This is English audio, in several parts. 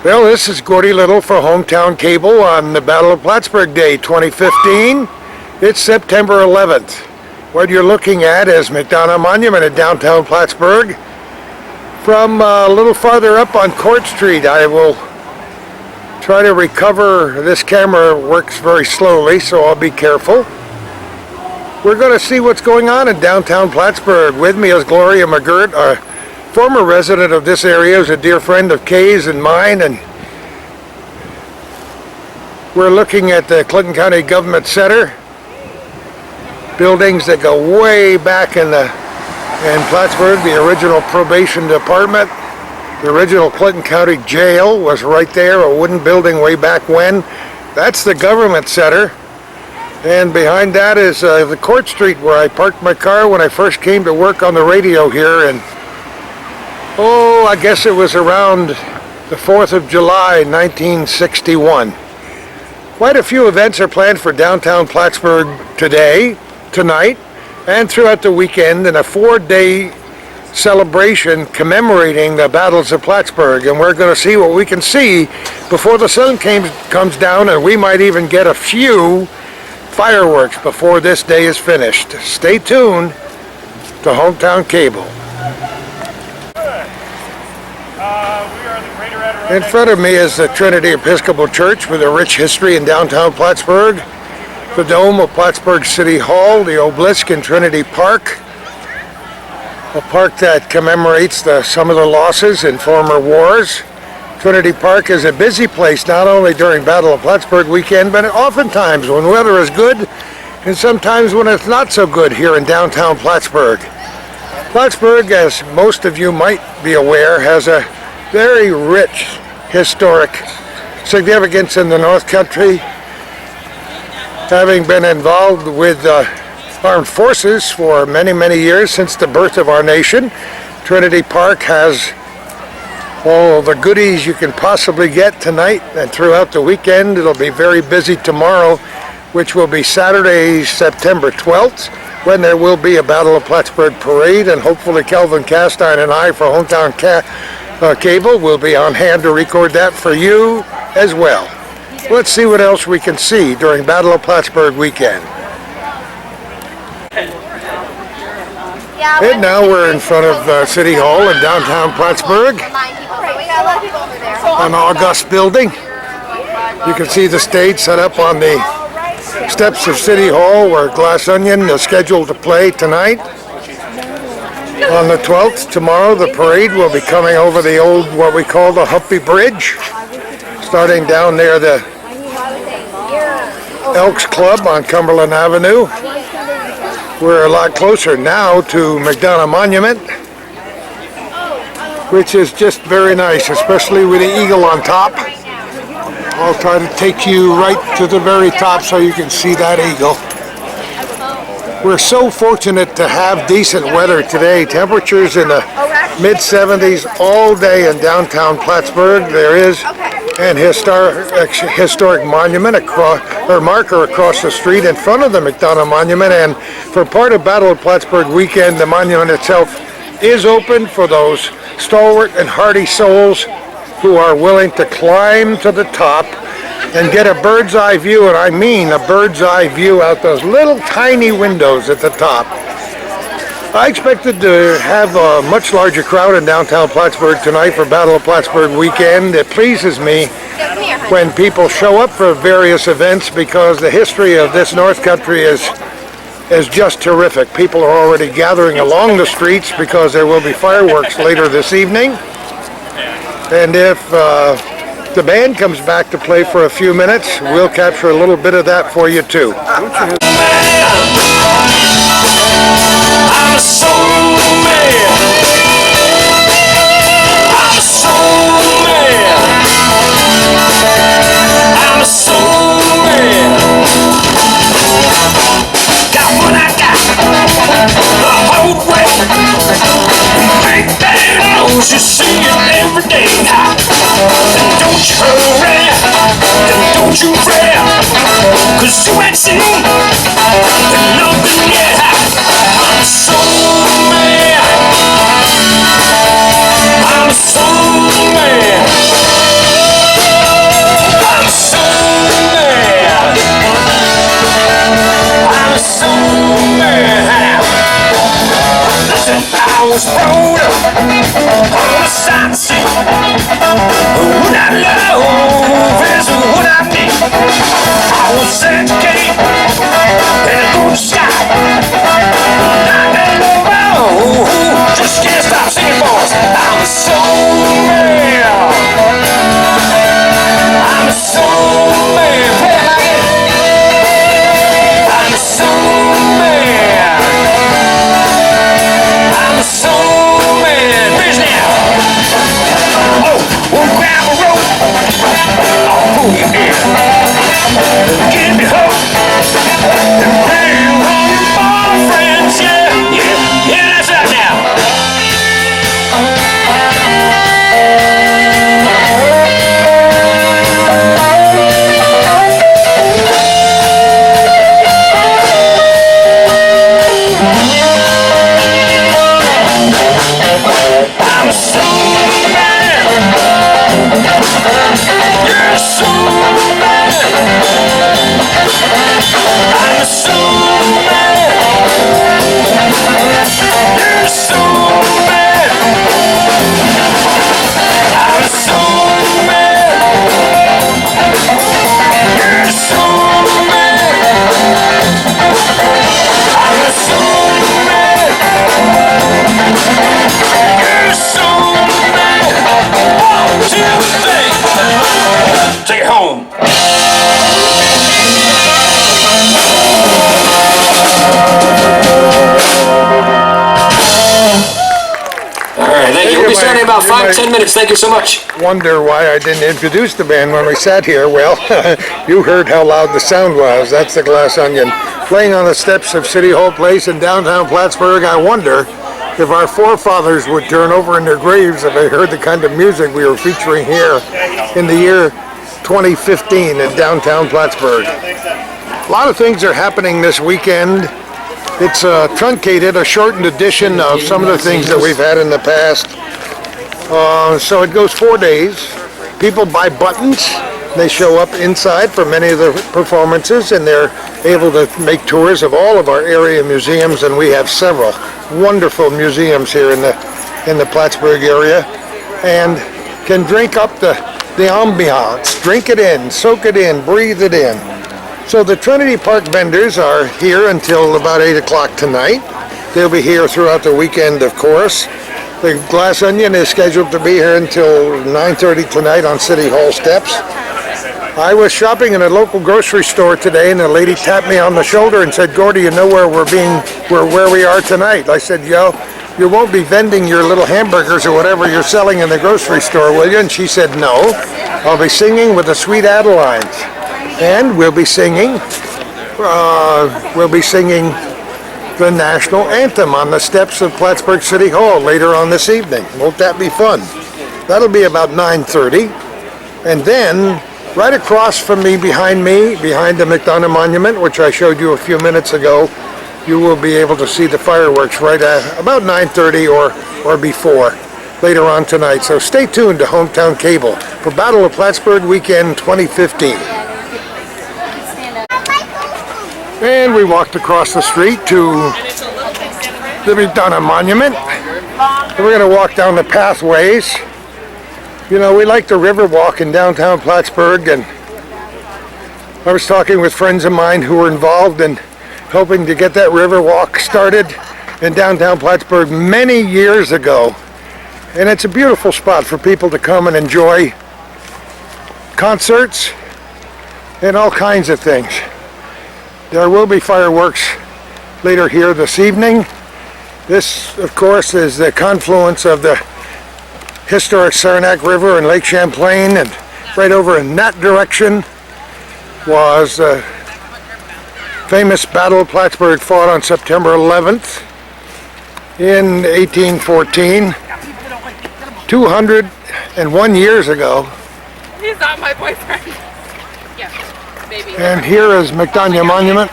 Well, this is Gordy Little for Hometown Cable on the Battle of Plattsburgh Day 2015. It's September 11th. What you're looking at is McDonough Monument in downtown Plattsburgh. From a little farther up on Court Street, I will try to recover. This camera works very slowly, so I'll be careful. We're going to see what's going on in downtown Plattsburgh. With me is Gloria McGirt, a former resident of this area, who's a dear friend of Kay's and mine, and we're looking at the Clinton County Government Center. Buildings that go way back in Plattsburgh. The original probation department, the original Clinton County Jail was right there, a wooden building way back when. That's the Government Center. And behind that is the Court Street where I parked my car when I first came to work on the radio here. And I guess it was around the 4th of July, 1961. Quite a few events are planned for downtown Plattsburgh today, tonight, and throughout the weekend in a 4-day celebration commemorating the battles of Plattsburgh. And we're going to see what we can see before the sun comes down, and we might even get a few fireworks before this day is finished. Stay tuned to Hometown Cable. In front of me is the Trinity Episcopal Church with a rich history in downtown Plattsburgh, the dome of Plattsburgh City Hall, the obelisk in Trinity Park, a park that commemorates some of the losses in former wars. Trinity Park is a busy place not only during Battle of Plattsburgh weekend, but oftentimes when weather is good and sometimes when it's not so good here in downtown Plattsburgh. Plattsburgh, as most of you might be aware, has a very rich historic significance in the North Country, having been involved with armed forces for many, many years since the birth of our nation. Trinity Park has all the goodies you can possibly get tonight and throughout the weekend. It'll be very busy tomorrow, which will be Saturday, September 12th, when there will be a Battle of Plattsburgh parade, and hopefully Kelvin Castine and I for Hometown Cable will be on hand to record that for you as well. Let's see what else we can see during Battle of Plattsburgh weekend. And now we're in front of City Hall in downtown Plattsburgh, an august building. You can see the stage set up on the steps of City Hall where Glass Onion is scheduled to play tonight. On the 12th, tomorrow, the parade will be coming over the old, what we call the Humpy Bridge, starting down near the Elks Club on Cumberland Avenue. We're a lot closer now to McDonough Monument, which is just very nice, especially with the eagle on top. I'll try to take you right to the very top so you can see that eagle. We're so fortunate to have decent weather today. Temperatures in the mid-70s all day in downtown Plattsburgh. There is an historic monument marker across the street in front of the McDonough Monument, and for part of Battle of Plattsburgh weekend, the monument itself is open for those stalwart and hardy souls who are willing to climb to the top and get a bird's eye view, and I mean a bird's eye view out those little tiny windows at the top. I expected to have a much larger crowd in downtown Plattsburgh tonight for Battle of Plattsburgh weekend. It pleases me when people show up for various events because the history of this North Country is just terrific. People are already gathering along the streets because there will be fireworks later this evening. And if the band comes back to play for a few minutes, we'll capture a little bit of that for you too. I'm a soul man. I'm a soul man. I'm a soul man. Got what I got the whole way. Big bad nose, you see it every day. And don't you hurry, and don't you fret, 'cause you ain't seen nothing yet. I'm a soul man. I'm a soul man. love is what I need. I will set the gate and go to sky. Just can't stop singing, boys. I'm a soul man. I'm a soul man. Play it like it. I'm a soul man. I'm a soul man. Bridge now. Oh, we'll grab a rope. I'll pull you in. Give me hope. And bring home my friends. Yeah, yeah, yeah, that's right now. I'm a soul man. You're a soul man. I'm a soul man. You're a soul man. I'm a soul man. You're a soul man. I'm a soul man. You're a soul man. 1, 2, 3. Take it home. All right, thank you. We'll be starting in about 5-10 minutes. Thank you so much. Wonder why I didn't introduce the band when we sat here. Well, you heard how loud the sound was. That's the Glass Onion playing on the steps of City Hall Place in downtown Plattsburgh. I wonder if our forefathers would turn over in their graves if they heard the kind of music we were featuring here in the year 2015 in downtown Plattsburgh. A lot of things are happening this weekend. It's truncated, a shortened edition of some of the things that we've had in the past. So it goes 4 days. People buy buttons. They show up inside for many of the performances, and they're able to make tours of all of our area museums, and we have several wonderful museums here in the Plattsburgh area, and can drink up the ambiance, drink it in, soak it in, breathe it in. So the Trinity Park vendors are here until about 8 o'clock tonight. They'll be here throughout the weekend, of course. The Glass Onion is scheduled to be here until 9:30 tonight on City Hall steps. I was shopping in a local grocery store today, and a lady tapped me on the shoulder and said, "Gordy, you know where where we are tonight?" I said, "Yo, you won't be vending your little hamburgers or whatever you're selling in the grocery store, will you?" And she said, "No, I'll be singing with the Sweet Adelines, and we'll be singing the national anthem on the steps of Plattsburgh City Hall later on this evening. Won't that be fun?" That'll be about 9:30, and then right across from me, behind the McDonough Monument, which I showed you a few minutes ago, you will be able to see the fireworks right at about 9:30 or before later on tonight. So stay tuned to Hometown Cable for Battle of Plattsburgh Weekend 2015. And we walked across the street to the McDonough Monument. And we're going to walk down the pathways. You know, we like the river walk in downtown Plattsburgh, and I was talking with friends of mine who were involved in helping to get that river walk started in downtown Plattsburgh many years ago. And it's a beautiful spot for people to come and enjoy concerts and all kinds of things. There will be fireworks later here this evening. This, of course, is the confluence of the historic Saranac River and Lake Champlain, and right over in that direction was the famous Battle of Plattsburgh, fought on September 11th in 1814, 201 years ago. He's not my boyfriend. Yeah, baby. And here is McDonough Monument.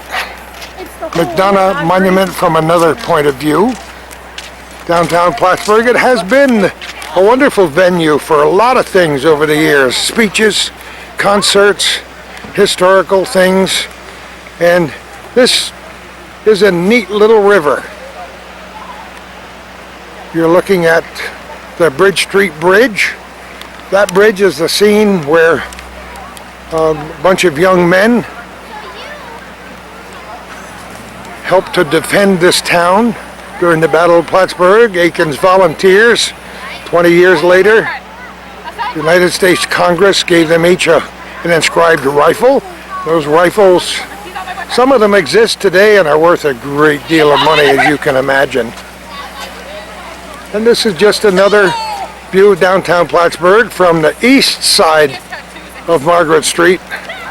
McDonough Monument from another point of view. Downtown Plattsburgh, it has been a wonderful venue for a lot of things over the years. Speeches, concerts, historical things. And this is a neat little river. You're looking at the Bridge Street Bridge, That bridge is the scene where a bunch of young men helped to defend this town during the Battle of Plattsburgh. Aiken's volunteers. 20 years later, the United States Congress gave them each an inscribed rifle. Those rifles, some of them exist today and are worth a great deal of money, as you can imagine. And this is just another view of downtown Plattsburgh from the east side of Margaret Street,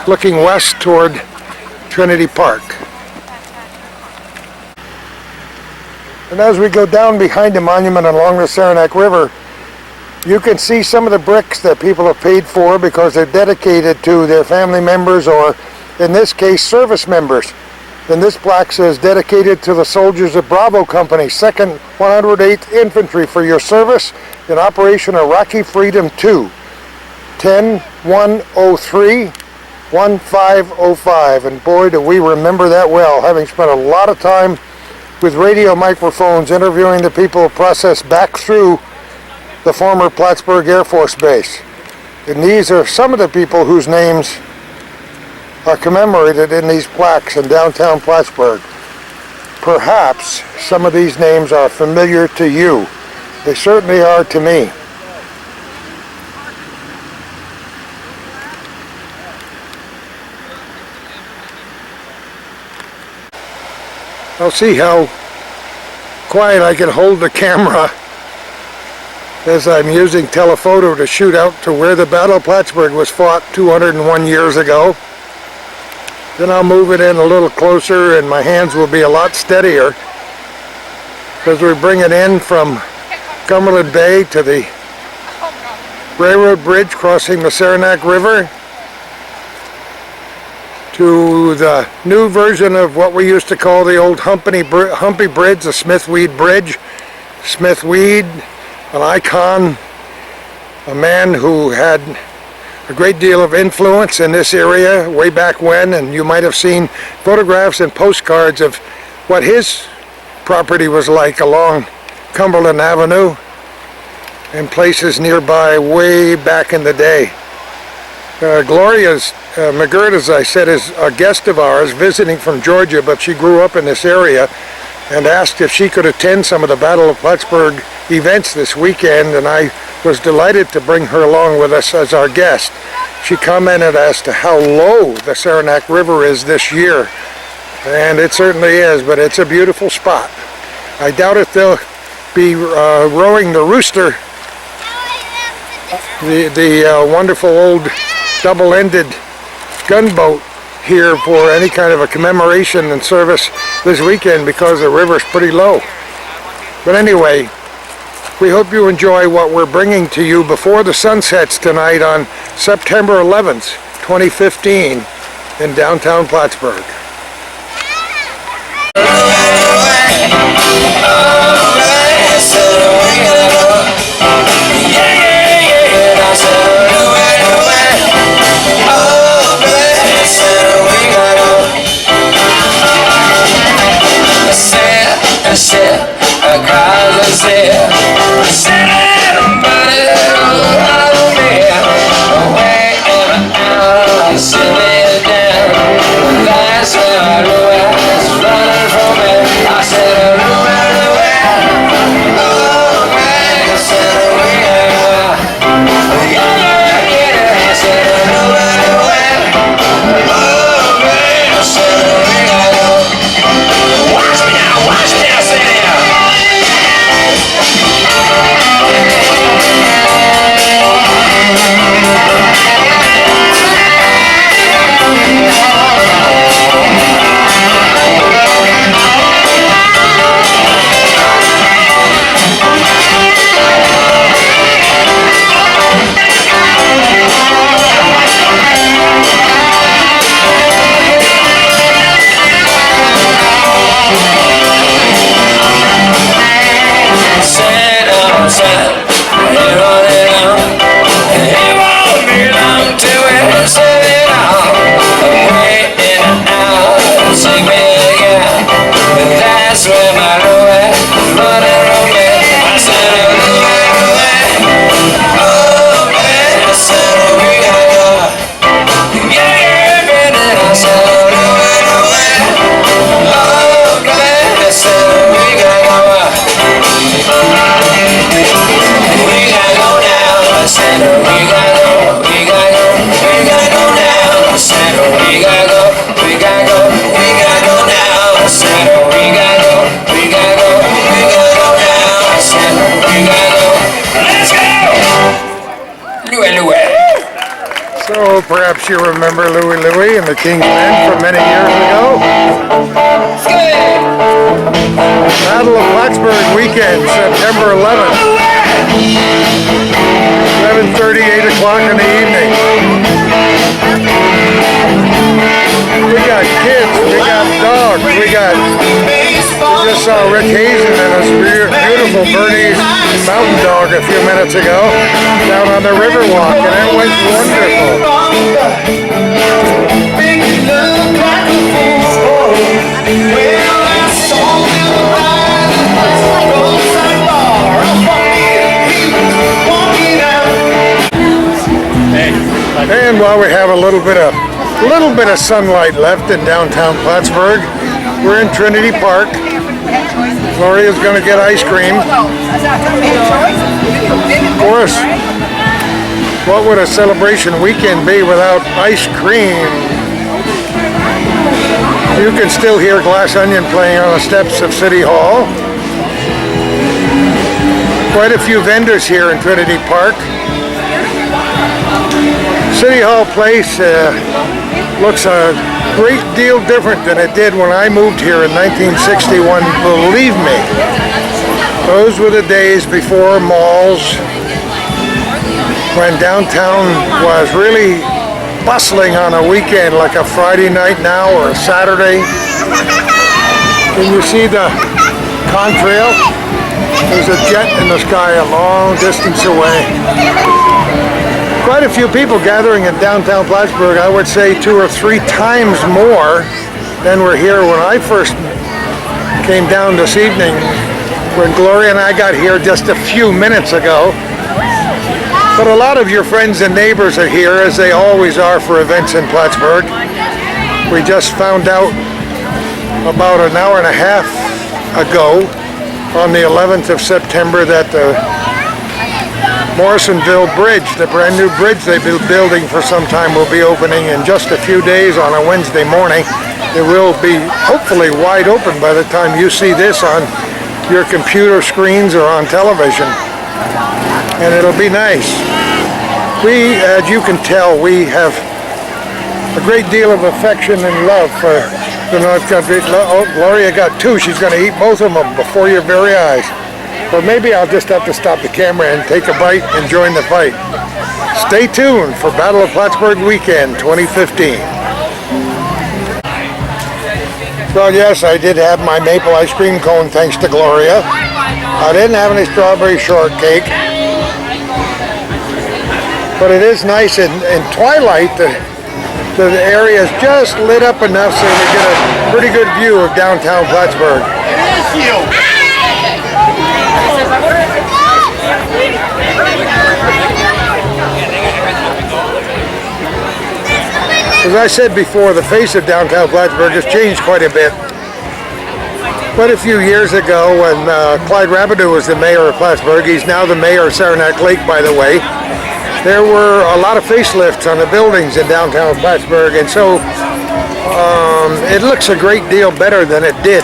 looking west toward Trinity Park. And as we go down behind the monument along the Saranac River, you can see some of the bricks that people have paid for because they're dedicated to their family members, or in this case, service members. And this plaque says, dedicated to the soldiers of Bravo Company, 2nd 108th Infantry, for your service in Operation Iraqi Freedom 2, 10-103-1505. And boy, do we remember that well, having spent a lot of time with radio microphones interviewing the people who processed back through the former Plattsburgh Air Force Base. And these are some of the people whose names are commemorated in these plaques in downtown Plattsburgh. Perhaps some of these names are familiar to you. They certainly are to me. I'll see how quiet I can hold the camera as I'm using telephoto to shoot out to where the Battle of Plattsburgh was fought 201 years ago. Then I'll move it in a little closer and my hands will be a lot steadier because we bring it in from Cumberland Bay to the railroad bridge crossing the Saranac River to the new version of what we used to call the old Humpy Bridge, the Smith-Weed Bridge. Smith-Weed, an icon, a man who had a great deal of influence in this area way back when, and you might have seen photographs and postcards of what his property was like along Cumberland Avenue and places nearby way back in the day. Gloria's McGirt, as I said, is a guest of ours visiting from Georgia, but she grew up in this area and asked if she could attend some of the Battle of Plattsburgh events this weekend, and I was delighted to bring her along with us as our guest. She commented as to how low the Saranac River is this year, and it certainly is, but it's a beautiful spot. I doubt if they'll be rowing the Rooster, the wonderful old double-ended gunboat here for any kind of a commemoration and service this weekend because the river's pretty low. But anyway, we hope you enjoy what we're bringing to you before the sun sets tonight on September 11th, 2015 in downtown Plattsburgh. That's we gotta go, we gotta go, we gotta go now. I said, we gotta go, we gotta go, we gotta go now. I said, we gotta go, we gotta go, we gotta go now. I said, we gotta go. Let's go! Louie. So perhaps you remember Louie and the King's Men from many years ago. Battle of Plattsburgh weekend, September 11th. 7:30, 8 o'clock in the evening. We got kids, we got dogs, we just saw Rick Hazen and his beautiful Bernese mountain dog a few minutes ago down on the Riverwalk, and it was wonderful. And while we have a little bit of sunlight left in downtown Plattsburgh, we're in Trinity Park. Gloria's going to get ice cream. Of course, what would a celebration weekend be without ice cream? You can still hear Glass Onion playing on the steps of City Hall. Quite a few vendors here in Trinity Park. City Hall Place looks a great deal different than it did when I moved here in 1961, believe me. Those were the days before malls, when downtown was really bustling on a weekend like a Friday night now or a Saturday. Can you see the contrail? There's a jet in the sky a long distance away. Quite a few people gathering in downtown Plattsburgh. I would say 2 or 3 times more than were here when I first came down this evening, when Gloria and I got here just a few minutes ago. But a lot of your friends and neighbors are here, as they always are for events in Plattsburgh. We just found out about an hour and a half ago, on the 11th of September, that the Morrisonville Bridge, the brand new bridge they've been building for some time, will be opening in just a few days on a Wednesday morning. It will be hopefully wide open by the time you see this on your computer screens or on television. And it'll be nice. We, as you can tell, we have a great deal of affection and love for the North Country. Oh, Gloria got 2. She's going to eat both of them before your very eyes. But maybe I'll just have to stop the camera and take a bite and join the fight. Stay tuned for Battle of Plattsburgh Weekend 2015. Well, yes, I did have my maple ice cream cone thanks to Gloria. I didn't have any strawberry shortcake. But it is nice in twilight. The area is just lit up enough so we get a pretty good view of downtown Plattsburgh. As I said before, the face of downtown Plattsburgh has changed quite a bit. Quite a few years ago, when Clyde Rabideau was the mayor of Plattsburgh, he's now the mayor of Saranac Lake, by the way, there were a lot of facelifts on the buildings in downtown Plattsburgh, and so it looks a great deal better than it did,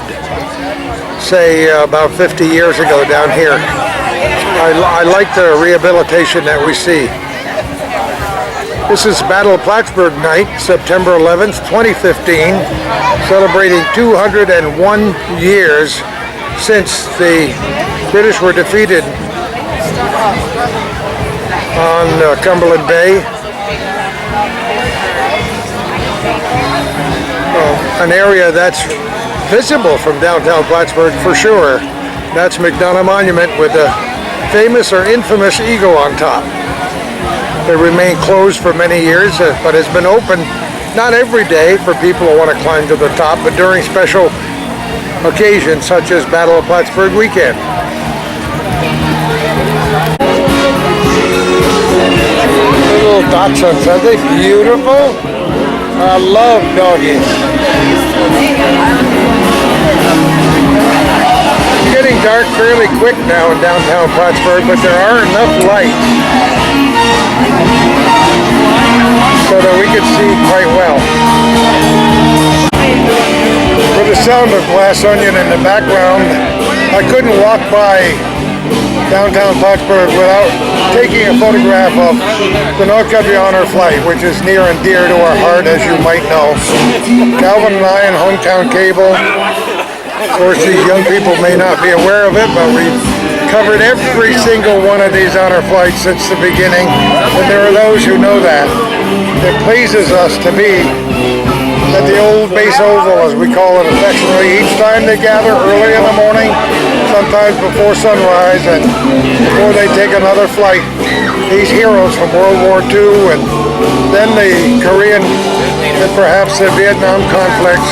say, about 50 years ago down here. I like the rehabilitation that we see. This is Battle of Plattsburgh night, September 11th, 2015, celebrating 201 years since the British were defeated on Cumberland Bay. An area that's visible from downtown Plattsburgh for sure. That's McDonough Monument with the famous or infamous eagle on top. They remain closed for many years, but has been open not every day for people who want to climb to the top, but during special occasions such as Battle of Plattsburgh weekend. Little dachshunds, are they beautiful? I love doggies. It's getting dark fairly quick now in downtown Plattsburgh, but there are enough lights sound of Glass Onion in the background, I couldn't walk by downtown Plattsburgh without taking a photograph of the North Country Honor Flight, which is near and dear to our heart, as you might know. Calvin and I in Hometown Cable, of course these young people may not be aware of it, but we've covered every single one of these honor flights since the beginning, and there are those who know that. It pleases us to be at the old base oval, as we call it affectionately, each time they gather early in the morning, sometimes before sunrise, and before they take another flight. These heroes from World War II and then the Korean and perhaps the Vietnam conflicts,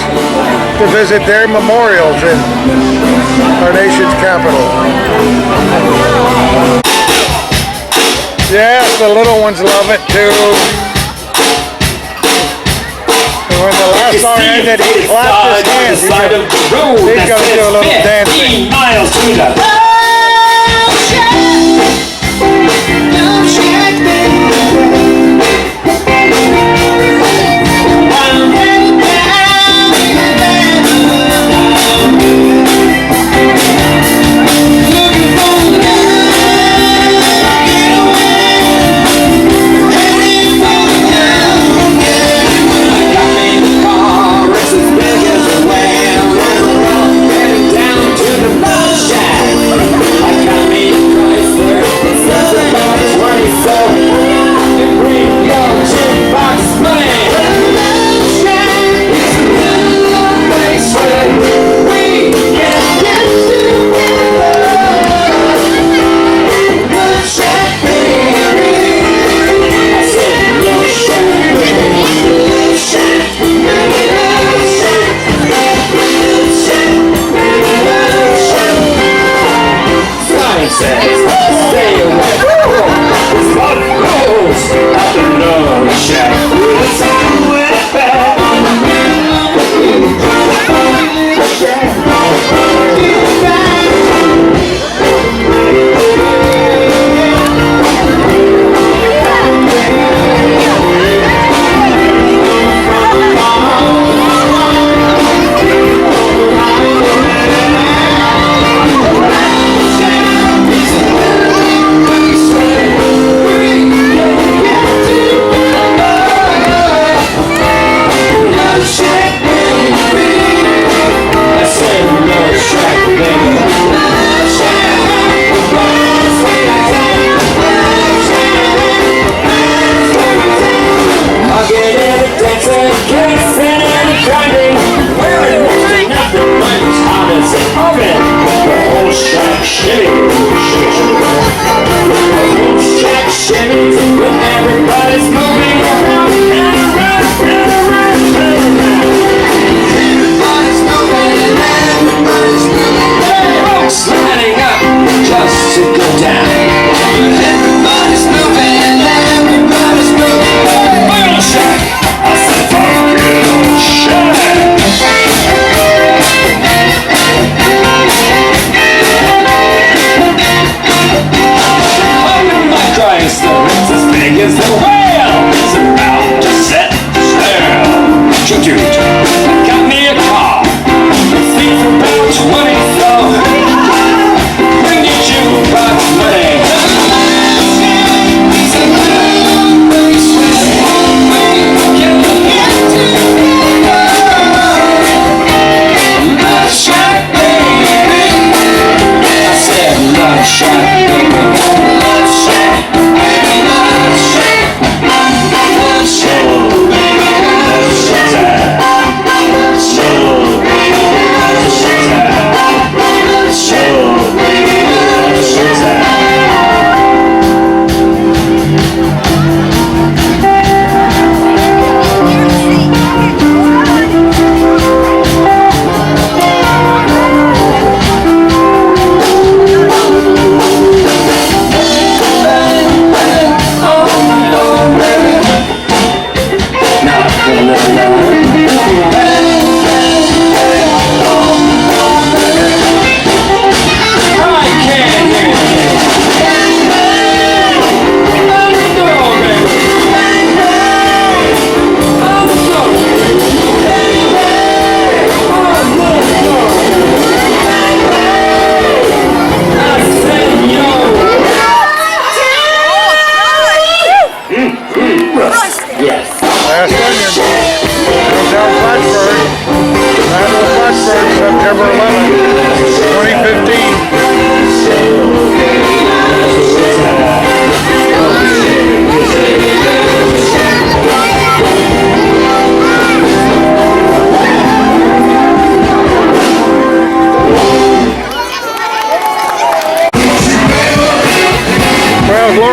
to visit their memorials in our nation's capital. Yes, the little ones love it too. When the last song ended, he clapped his hands. He's going to do a little dancing. 15 miles to the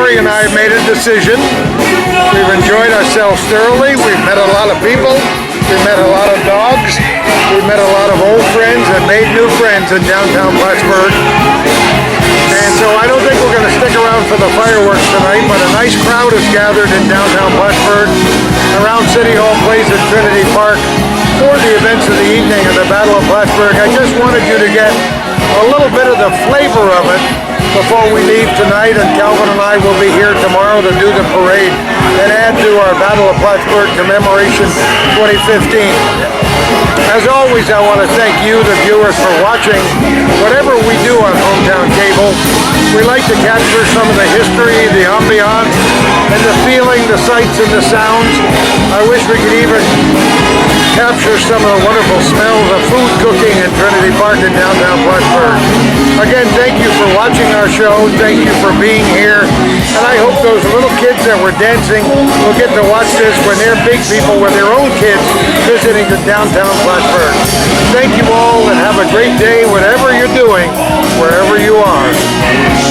Lori and I made a decision. We've enjoyed ourselves thoroughly. We've met a lot of people. We met a lot of dogs. We met a lot of old friends and made new friends in downtown Plattsburgh. And so I don't think we're going to stick around for the fireworks tonight, but a nice crowd is gathered in downtown Plattsburgh around City Hall Place at Trinity Park for the events of the evening of the Battle of Plattsburgh. I just wanted you to get a little bit of the flavor of it before we leave tonight, and Calvin and I will be here tomorrow to do the parade and add to our Battle of Plattsburgh commemoration 2015. As always, I want to thank you, the viewers, for watching whatever we do on Hometown Cable. We like to capture some of the history, the ambiance, and the feeling, the sights and the sounds. I wish we could even capture some of the wonderful smells of food cooking in Trinity Park in downtown Plattsburgh. Again, thank you for watching our show. Thank you for being here. And I hope those little kids that were dancing will get to watch this when they're big people with their own kids visiting the downtown Plattsburgh. Thank you all and have a great day, whatever you're doing, wherever you are.